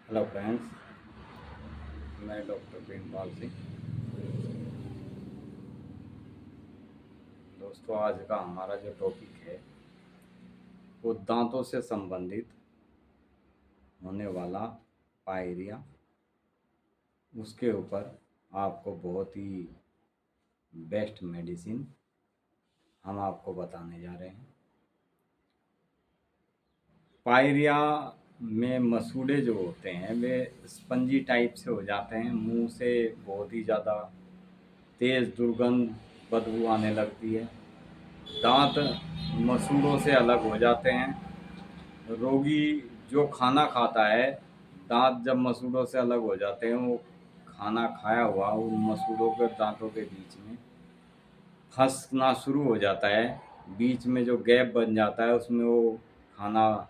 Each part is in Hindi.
हेलो फ्रेंड्स, मैं डॉक्टर प्रेमपाल सिंह। दोस्तों, आज का हमारा जो टॉपिक है वो दांतों से संबंधित होने वाला पायरिया। उसके ऊपर आपको बहुत ही बेस्ट मेडिसिन हम आपको बताने जा रहे हैं। पायरिया में मसूड़े जो होते हैं वे स्पंजी टाइप से हो जाते हैं। मुंह से बहुत ही ज़्यादा तेज़ दुर्गंध बदबू आने लगती है। दांत मसूड़ों से अलग हो जाते हैं। रोगी जो खाना खाता है, दांत जब मसूड़ों से अलग हो जाते हैं, वो खाना खाया हुआ उन मसूड़ों के दांतों के बीच में फंसना शुरू हो जाता है। बीच में जो गैप बन जाता है उसमें वो खाना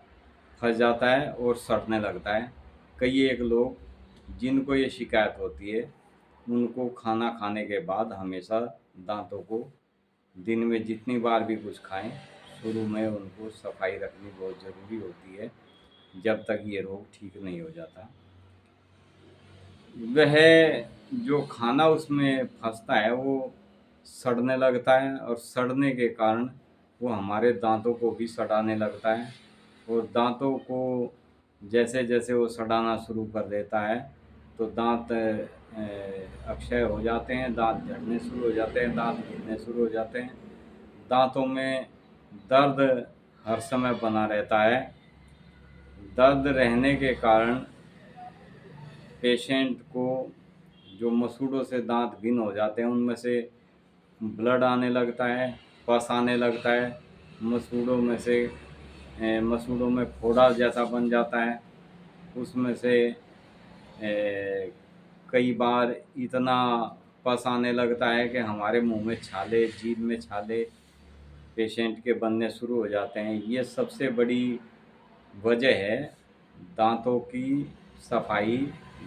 फंस जाता है और सड़ने लगता है। कई एक लोग जिनको ये शिकायत होती है, उनको खाना खाने के बाद हमेशा दांतों को दिन में जितनी बार भी कुछ खाएं, शुरू में उनको सफाई रखनी बहुत ज़रूरी होती है जब तक ये रोग ठीक नहीं हो जाता। वह जो खाना उसमें फंसता है वो सड़ने लगता है और सड़ने के कारण वो हमारे दांतों को भी सड़ाने लगता है। और दांतों को जैसे जैसे वो सड़ाना शुरू कर देता है तो दांत अक्षय हो जाते हैं, दांत झड़ने शुरू हो जाते हैं, दांत गिरने शुरू हो जाते हैं। दांतों में दर्द हर समय बना रहता है। दर्द रहने के कारण पेशेंट को जो मसूड़ों से दांत भिन्न हो जाते हैं उनमें से ब्लड आने लगता है, पस आने लगता है। मसूड़ों में से मसूड़ों में फोड़ा जैसा बन जाता है। उसमें से कई बार इतना पस आने लगता है कि हमारे मुंह में छाले, जीभ में छाले पेशेंट के बनने शुरू हो जाते हैं। ये सबसे बड़ी वजह है दांतों की सफाई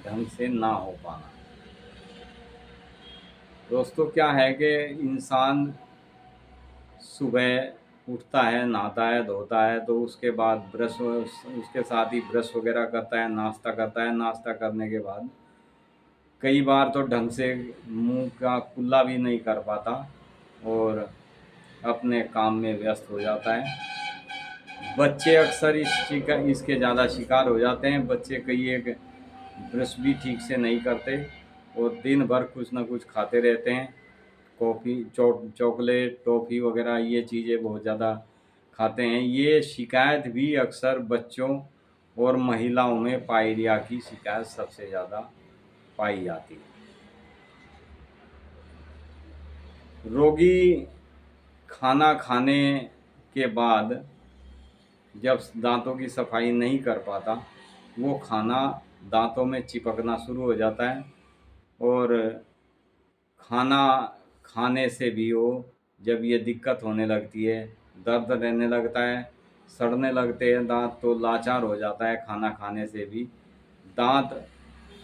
ढंग से ना हो पाना। दोस्तों, क्या है कि इंसान सुबह उठता है, नहाता है, धोता है, तो उसके बाद उसके साथ ही ब्रश वगैरह करता है, नाश्ता करता है। नाश्ता करने के बाद कई बार तो ढंग से मुंह का कुल्ला भी नहीं कर पाता और अपने काम में व्यस्त हो जाता है। बच्चे अक्सर इसके ज़्यादा शिकार हो जाते हैं। बच्चे कई एक ब्रश भी ठीक से नहीं करते और दिन भर कुछ ना कुछ खाते रहते हैं। कॉफ़ी, चॉकलेट, टॉफ़ी वगैरह ये चीज़ें बहुत ज़्यादा खाते हैं। ये शिकायत भी अक्सर बच्चों और महिलाओं में पायरिया की शिकायत सबसे ज़्यादा पाई जाती है। रोगी खाना खाने के बाद जब दांतों की सफाई नहीं कर पाता, वो खाना दांतों में चिपकना शुरू हो जाता है और खाना खाने से भी वो जब ये दिक्कत होने लगती है, दर्द रहने लगता है, सड़ने लगते हैं दांत, तो लाचार हो जाता है खाना खाने से भी। दांत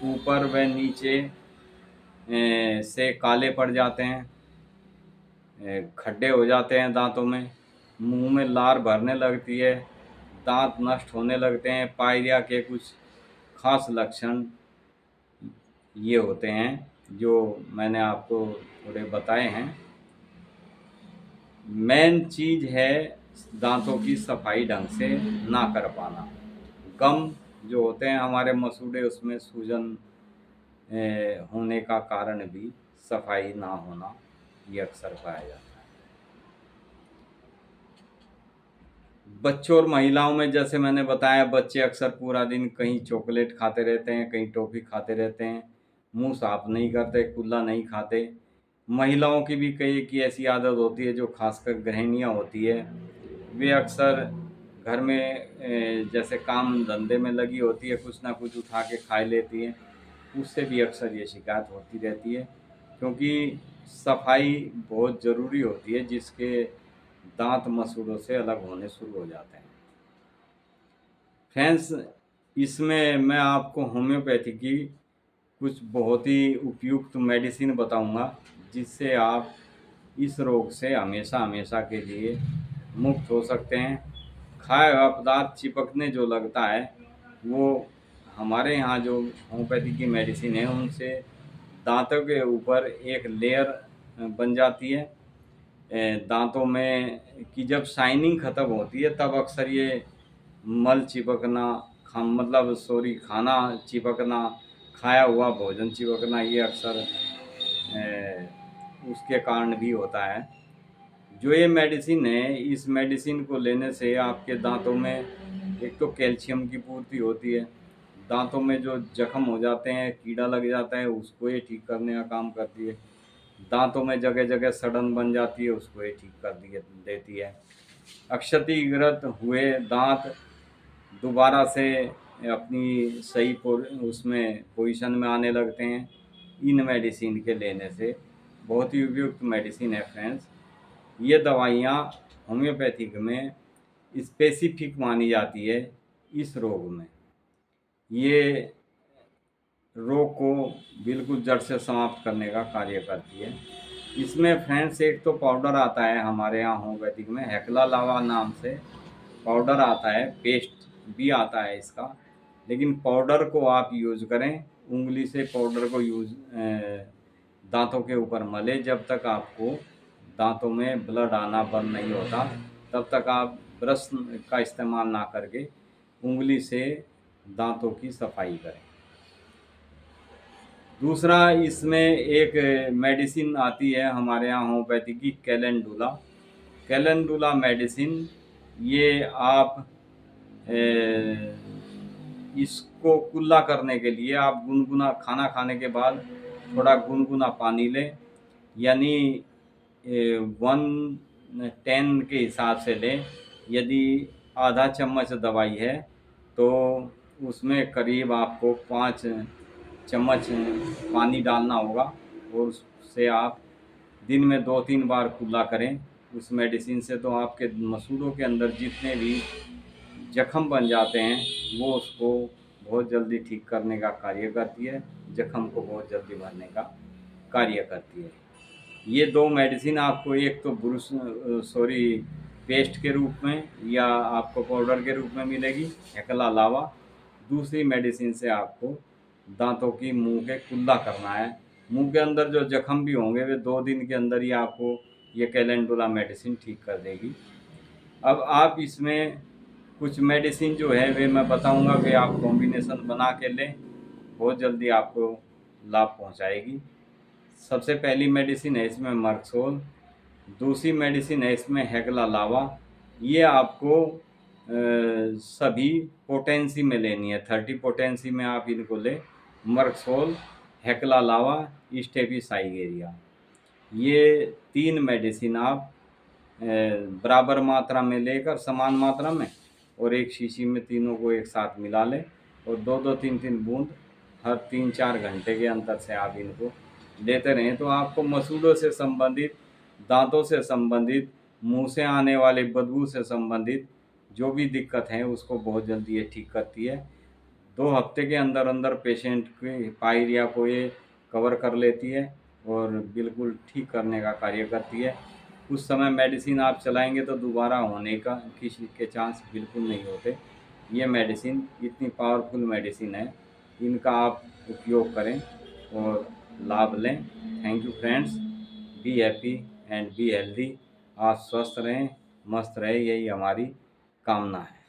ऊपर व नीचे से काले पड़ जाते हैं, खड्डे हो जाते हैं दांतों में, मुंह में लार भरने लगती है, दांत नष्ट होने लगते हैं। पायरिया के कुछ खास लक्षण ये होते हैं जो मैंने आपको थोड़े बताए हैं। मेन चीज़ है दांतों की सफाई ढंग से ना कर पाना। गम जो होते हैं हमारे मसूड़े, उसमें सूजन होने का कारण भी सफाई ना होना ये अक्सर पाया जाता है। बच्चों और महिलाओं में जैसे मैंने बताया, बच्चे अक्सर पूरा दिन कहीं चॉकलेट खाते रहते हैं, कहीं टॉफ़ी खाते रहते हैं, मुंह साफ नहीं करते, कुल्ला नहीं खाते। महिलाओं की भी कई की ऐसी आदत होती है जो खासकर गृहिणियाँ होती है, वे अक्सर घर में जैसे काम धंधे में लगी होती है, कुछ ना कुछ उठा के खा लेती हैं। उससे भी अक्सर ये शिकायत होती रहती है, क्योंकि सफाई बहुत ज़रूरी होती है जिसके दांत मसूड़ों से अलग होने शुरू हो जाते हैं। फ्रेंड्स, इसमें मैं आपको होम्योपैथी की कुछ बहुत ही उपयुक्त मेडिसिन बताऊंगा जिससे आप इस रोग से हमेशा हमेशा के लिए मुक्त हो सकते हैं। खाया हुआ पदार्थ चिपकने जो लगता है वो हमारे यहाँ जो होम्योपैथी की मेडिसिन है उनसे दांतों के ऊपर एक लेयर बन जाती है। दांतों में कि जब शाइनिंग ख़त्म होती है तब अक्सर ये मल चिपकना, मतलब सॉरी, खाना चिपकना, खाया हुआ भोजन चिपकना, ये अक्सर उसके कारण भी होता है। जो ये मेडिसिन है, इस मेडिसिन को लेने से आपके दांतों में एक तो कैल्शियम की पूर्ति होती है, दांतों में जो जख्म हो जाते हैं, कीड़ा लग जाता है, उसको ये ठीक करने का काम करती है। दांतों में जगह जगह सड़न बन जाती है, उसको ये ठीक कर देती है। अक्षतिग्रस्त हुए दांत दोबारा से अपनी सही उसमें पोजीशन में आने लगते हैं इन मेडिसिन के लेने से। बहुत ही उपयुक्त मेडिसिन है फ्रेंड्स। ये दवाइयाँ होम्योपैथिक में स्पेसिफिक मानी जाती है इस रोग में। ये रोग को बिल्कुल जड़ से समाप्त करने का कार्य करती है। इसमें फ्रेंड्स एक तो पाउडर आता है हमारे यहाँ होम्योपैथिक में, हेक्ला लावा नाम से पाउडर आता है, पेस्ट भी आता है इसका। लेकिन पाउडर को आप यूज़ करें, उंगली से पाउडर को दांतों के ऊपर मलें। जब तक आपको दांतों में ब्लड आना बंद नहीं होता तब तक आप ब्रश का इस्तेमाल ना करके उंगली से दांतों की सफाई करें। दूसरा, इसमें एक मेडिसिन आती है हमारे यहाँ होम्योपैथी की, कैलेंडुला। कैलेंडुला मेडिसिन, ये आप इसको कुल्ला करने के लिए आप गुनगुना, खाना खाने के बाद थोड़ा गुनगुना पानी लें, यानी 1:10 के हिसाब से लें। यदि आधा चम्मच दवाई है तो उसमें करीब आपको 5 चम्मच पानी डालना होगा, और उससे आप दिन में 2-3 बार कुल्ला करें। उस मेडिसिन से तो आपके मसूड़ों के अंदर जितने भी जख्म बन जाते हैं वो उसको बहुत जल्दी ठीक करने का कार्य करती है, जख्म को बहुत जल्दी भरने का कार्य करती है। ये 2 मेडिसिन आपको, एक तो ब्रूस सॉरी पेस्ट के रूप में या आपको पाउडर के रूप में मिलेगी, हेक्ला लावा। दूसरी मेडिसिन से आपको दांतों की मुंह के कुल्ला करना है। मुंह के अंदर जो जख्म भी होंगे वे 2 दिन के अंदर ही आपको ये कैलेंडुला मेडिसिन ठीक कर देगी। अब आप इसमें कुछ मेडिसिन जो है वे मैं बताऊंगा, वे आप कॉम्बिनेशन बना के लें, बहुत जल्दी आपको लाभ पहुंचाएगी। सबसे पहली मेडिसिन है इसमें मर्क्सोल, दूसरी मेडिसिन है इसमें हेक्ला लावा। ये आपको सभी पोटेंसी में लेनी है, 30 पोटेंसी में आप इनको लें। मर्क्सोल, हेक्ला लावा, स्टेफिसाइगेरिया, ये 3 मेडिसिन आप बराबर मात्रा में लेकर, समान मात्रा में, और एक शीशी में तीनों को एक साथ मिला लें, और 2-2, 3-3 बूंद हर 3-4 घंटे के अंतर से आप इनको लेते रहें। तो आपको मसूड़ों से संबंधित, दांतों से संबंधित, मुंह से आने वाले बदबू से संबंधित जो भी दिक्कत है उसको बहुत जल्दी ये ठीक करती है। 2 हफ्ते के अंदर अंदर पेशेंट की पायरिया को ये कवर कर लेती है और बिल्कुल ठीक करने का कार्य करती है। उस समय मेडिसिन आप चलाएंगे तो दोबारा होने का किसी के चांस बिल्कुल नहीं होते। ये मेडिसिन इतनी पावरफुल मेडिसिन है, इनका आप उपयोग करें और लाभ लें। Thank you friends, be happy and be healthy. आप स्वस्थ रहें, मस्त रहें, यही हमारी कामना है।